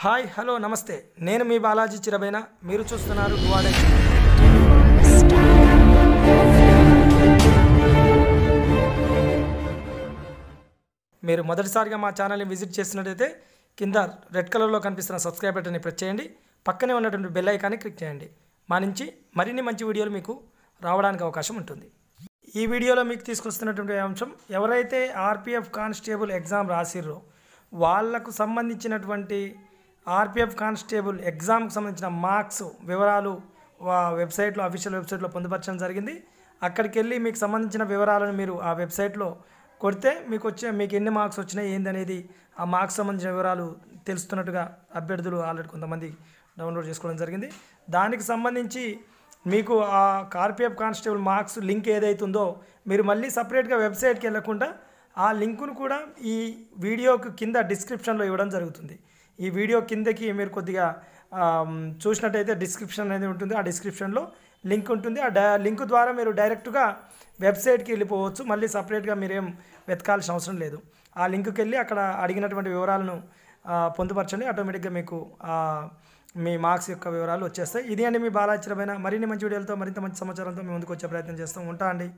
hi hello నమస్తే నేను మీ బాలాజీ చిరబైన మీరు చూస్తున్నారు గువాడే మీరు మొదటిసారిగా మా ఛానల్ని విజిట్ చేసినట్లయితే కింద రెడ్ కలర్లో కనిపిస్తున్న సబ్స్క్రైబ్ బటన్ని ప్రెస్ చేయండి పక్కనే ఉన్నటువంటి బెల్ ఐకాన్ని క్లిక్ చేయండి మా నుంచి మరిన్ని మంచి వీడియోలు మీకు రావడానికి అవకాశం ఉంటుంది ఈ వీడియోలో మీకు తీసుకొస్తున్నటువంటి అంశం ఎవరైతే ఆర్పిఎఫ్ కానిస్టేబుల్ ఎగ్జామ్ రాసిర్రో వాళ్ళకు సంబంధించినటువంటి ఆర్పిఎఫ్ కానిస్టేబుల్ ఎగ్జామ్కి సంబంధించిన మార్క్స్ వివరాలు వెబ్సైట్లో అఫీషియల్ వెబ్సైట్లో పొందుపరచడం జరిగింది అక్కడికి వెళ్ళి మీకు సంబంధించిన వివరాలను మీరు ఆ వెబ్సైట్లో కొడితే మీకు ఎన్ని మార్క్స్ వచ్చినాయి ఏందనేది ఆ మార్క్స్ సంబంధించిన వివరాలు తెలుస్తున్నట్టుగా అభ్యర్థులు ఆల్రెడీ కొంతమంది డౌన్లోడ్ చేసుకోవడం జరిగింది దానికి సంబంధించి మీకు ఆ ఆర్పిఎఫ్ కానిస్టేబుల్ మార్క్స్ లింక్ ఏదైతుందో మీరు మళ్ళీ సపరేట్గా వెబ్సైట్కి వెళ్ళకుండా ఆ లింకును కూడా ఈ వీడియోకి కింద డిస్క్రిప్షన్లో ఇవ్వడం జరుగుతుంది ఈ వీడియో కిందకి మీరు కొద్దిగా చూసినట్టయితే డిస్క్రిప్షన్ అనేది ఉంటుంది ఆ డిస్క్రిప్షన్లో లింక్ ఉంటుంది ఆ లింక్ ద్వారా మీరు డైరెక్ట్గా వెబ్సైట్కి వెళ్ళిపోవచ్చు మళ్ళీ సపరేట్గా మీరేం వెతకాల్సిన అవసరం లేదు ఆ లింక్కి వెళ్ళి అక్కడ అడిగినటువంటి వివరాలను పొందుపరచండి ఆటోమేటిక్గా మీకు మీ మార్క్స్ యొక్క వివరాలు వచ్చేస్తాయి ఇది అండి మీ బాలాజీ చిరబైన మరిన్ని మంచి వీడియోలతో మరింత మంచి సమాచారంతో మీ ముందుకు వచ్చే ప్రయత్నం చేస్తాం ఉంటా అండి